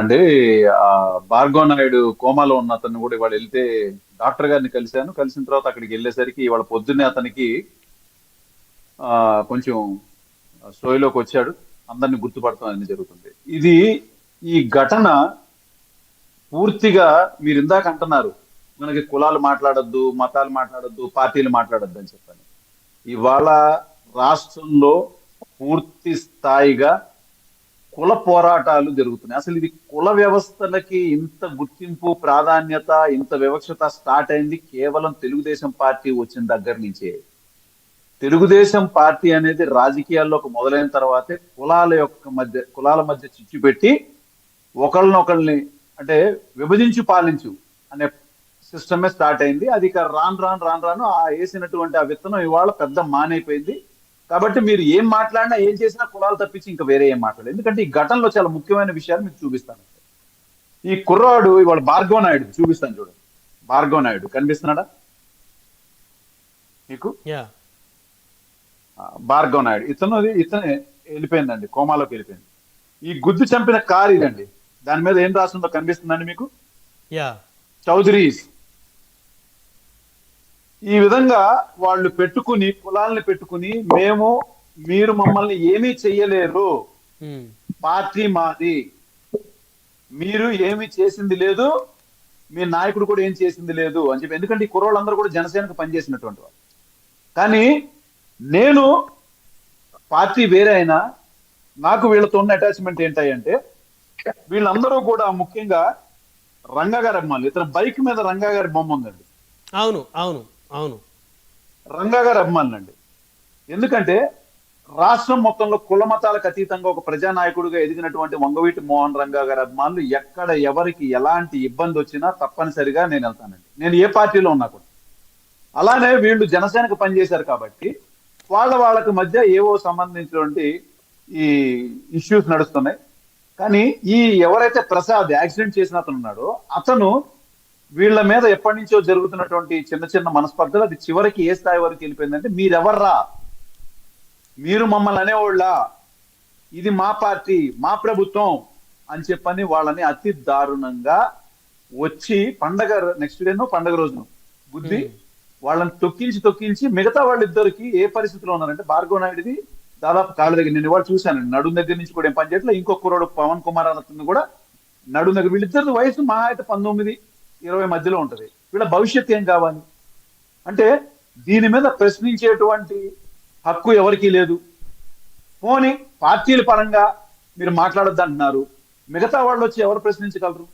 అంటే ఆ భార్గవ్ నాయుడు కోమాలో ఉన్న అతను కూడా ఇవాళ వెళ్తే డాక్టర్ గారిని కలిశాను. కలిసిన తర్వాత అక్కడికి వెళ్ళేసరికి ఇవాళ పొద్దున్నే అతనికి కొంచెం స్టోరీలోకి వచ్చాడు. అందరిని గుర్తుపడతాం అన్ని జరుగుతుంది. ఇది ఈ ఘటన పూర్తిగా మీరు ఇందాక అంటున్నారు, మనకి కులాలు మాట్లాడొద్దు, మతాలు మాట్లాడొద్దు, పార్టీలు మాట్లాడొద్దు అని చెప్పని. ఇవాళ రాష్ట్రంలో పూర్తి స్థాయిగా కుల పోరాటాలు జరుగుతున్నాయి. అసలు ఇది కుల వ్యవస్థలకి ఇంత గుర్తింపు, ప్రాధాన్యత, ఇంత వివక్షత స్టార్ట్ అయింది కేవలం తెలుగుదేశం పార్టీ వచ్చిన దగ్గర నుంచే. తెలుగుదేశం పార్టీ అనేది రాజకీయాల్లోకి మొదలైన తర్వాతే కులాల మధ్య చిచ్చు పెట్టి ఒకళ్ళనొకళ్ళని అంటే విభజించి పాలించు అనే సిస్టమే స్టార్ట్ అయింది. అది ఇక రాను రాను రాను రాను ఆ వేసినటువంటి ఆ విత్తనం ఇవాళ పెద్ద మానైపోయింది. కాబట్టి మీరు ఏం మాట్లాడినా ఏం చేసినా కులాలు తప్పించి ఇంకా వేరే ఏం మాట్లాడలేదు. ఎందుకంటే ఈ ఘటనలో చాలా ముఖ్యమైన విషయాలు మీకు చూపిస్తాను. ఈ కుర్రాడు ఇవాళ భార్గవ్ నాయుడు చూపిస్తాను చూడండి. భార్గవ్ నాయుడు కనిపిస్తున్నాడా మీకు? భార్గవ్ నాయుడు ఇతనే వెళ్ళిపోయిందండి, కోమాలోకి వెళ్ళిపోయింది. ఈ గుద్దు చంపిన కారు ఇదండి. దాని మీద ఏం రాస్తుందో కనిపిస్తుందండి మీకు? చౌదరీస్. ఈ విధంగా వాళ్ళు పెట్టుకుని కులాలని పెట్టుకుని మీరు మమ్మల్ని ఏమీ చెయ్యలేరు, పార్టీ మాది, మీరు ఏమీ చేసింది లేదు, మీ నాయకుడు కూడా ఏం చేసింది లేదు అని చెప్పి. ఎందుకంటే ఈ కుర్రోళ్ళందరూ కూడా జనసేనకు పనిచేసినటువంటి వాళ్ళు. కానీ నేను పార్టీ వేరే అయినా నాకు వీళ్ళతో ఉన్న అటాచ్మెంట్ ఏంటంటే వీళ్ళందరూ కూడా ముఖ్యంగా రంగా గారి అభిమానులు. ఇతను బైక్ మీద రంగా గారి బొమ్మ ఉందండి. అవును అవును అవును, రంగా గారి అభిమానులు అండి. ఎందుకంటే రాష్ట్రం మొత్తంలో కుల మతాలకు అతీతంగా ఒక ప్రజానాయకుడిగా ఎదిగినటువంటి వంగవీటి మోహన్ రంగా గారి అభిమానులు ఎక్కడ ఎవరికి ఎలాంటి ఇబ్బంది వచ్చినా తప్పనిసరిగా నేను వెళ్తానండి, నేను ఏ పార్టీలో ఉన్నా కూడా. అలానే వీళ్ళు జనసేనకు పనిచేశారు కాబట్టి వాళ్ళకి మధ్య ఏవో సంబంధించినటువంటి ఈ ఇష్యూస్ నడుస్తున్నాయి. కానీ ఈ ఎవరైతే ప్రసాద్ యాక్సిడెంట్ చేసిన అతను ఉన్నాడో అతను వీళ్ళ మీద ఎప్పటి నుంచో జరుగుతున్నటువంటి చిన్న చిన్న మనస్పర్ధలు అది చివరికి ఏ స్థాయి వరకు వెళ్ళిపోయిందంటే మీరెవర్రా, మీరు మమ్మల్ని అనేవాళ్ళ, ఇది మా పార్టీ మా ప్రభుత్వం అని చెప్పని వాళ్ళని అతి దారుణంగా వచ్చి పండగ నెక్స్ట్ డేనో పండగ రోజును బుద్ధి వాళ్ళని తొక్కించి మిగతా వాళ్ళిద్దరికి ఏ పరిస్థితిలో ఉన్నారంటే భార్గవ్ నాయుడిది దాదాపు కాళ్ళ దగ్గర, నేను ఇవాళ చూశాను నడుం దగ్గర నుంచి కూడా ఏం పని చేయట్లేదు. ఇంకొక కుర్రోడు పవన్ కుమార్ అన్నది కూడా నడుం దగ్గర. వీళ్ళిద్దరు వయసు మహా అయితే 19-20 మధ్యలో ఉంటది. వీళ్ళ భవిష్యత్తు ఏం కావాలి అంటే దీని మీద ప్రశ్నించేటువంటి హక్కు ఎవరికీ లేదు. పోనీ పార్టీల పరంగా మీరు మాట్లాడొద్దు అంటున్నారు, మిగతా వాళ్ళు వచ్చి ఎవరు ప్రశ్నించగలరు?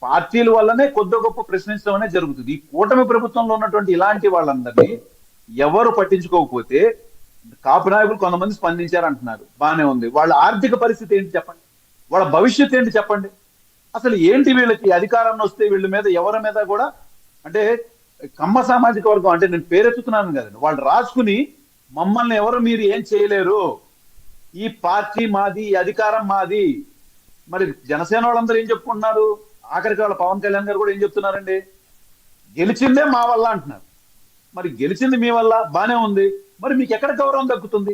పార్టీల వల్లనే కొద్ది గొప్ప ప్రశ్నించడం అనేది జరుగుతుంది. ఈ కూటమి ప్రభుత్వంలో ఉన్నటువంటి ఇలాంటి వాళ్ళందరినీ ఎవరు పట్టించుకోకపోతే కాపు నాయకులు కొంతమంది స్పందించారు అంటున్నారు, బానే ఉంది. వాళ్ళ ఆర్థిక పరిస్థితి ఏంటి చెప్పండి, వాళ్ళ భవిష్యత్తు ఏంటి చెప్పండి. అసలు ఏంటి వీళ్ళకి అధికారాన్ని వస్తే వీళ్ళ మీద ఎవరి మీద కూడా అంటే కమ్మ సామాజిక వర్గం అంటే నేను పేరెత్తుతున్నాను కదండి, వాళ్ళు రాసుకుని మమ్మల్ని ఎవరు మీరు ఏం చేయలేరు, ఈ పార్టీ మాది, ఈ అధికారం మాది. మరి జనసేన వాళ్ళందరూ ఏం చెప్పుకుంటున్నారు? ఆఖరికి వాళ్ళ పవన్ కళ్యాణ్ గారు కూడా ఏం చెప్తున్నారండి, గెలిచిందే మా వల్ల అంటున్నారు. మరి గెలిచింది మీ వల్ల బానే ఉంది, మరి మీకు ఎక్కడ గౌరవం దక్కుతుంది?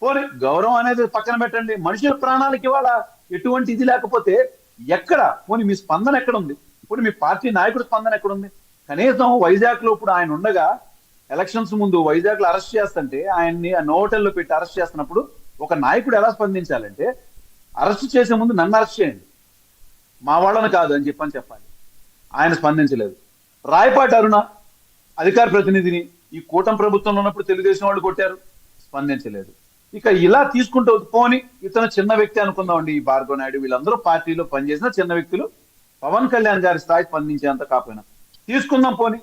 పోనీ గౌరవం అనేది పక్కన పెట్టండి, మనుషుల ప్రాణాలకి ఇవాళ ఎటువంటి ఇది లేకపోతే ఎక్కడ పోనీ మీ స్పందన ఎక్కడుంది? ఇప్పుడు మీ పార్టీ నాయకుడి స్పందన ఎక్కడుంది? కనీసం వైజాగ్ లో ఇప్పుడు ఆయన ఉండగా ఎలక్షన్స్ ముందు వైజాగ్ లో అరెస్ట్ చేస్తుంటే ఆయన్ని ఆ హోటల్లో పెట్టి అరెస్ట్ చేస్తున్నప్పుడు ఒక నాయకుడు ఎలా స్పందించాలంటే అరెస్ట్ చేసే ముందు నన్ను అరెస్ట్ చేయండి, మా వాళ్ళని కాదు అని చెప్పాలి. ఆయన స్పందించలేదు. రాయపాటి అరుణ అధికార ప్రతినిధిని ఈ కూటమి ప్రభుత్వంలో ఉన్నప్పుడు తెలుగుదేశం వాళ్ళు కొట్టారు, స్పందించలేదు. ఇక ఇలా తీసుకుంటూ పోని ఇతను చిన్న వ్యక్తి అనుకుందామండి, ఈ భార్గవ్ నాయుడు వీళ్ళందరూ పార్టీలో పనిచేసిన చిన్న వ్యక్తులు, పవన్ కళ్యాణ్ గారి స్థాయి స్పందించేంత కాకపోయినా తీసుకుందాం పోని.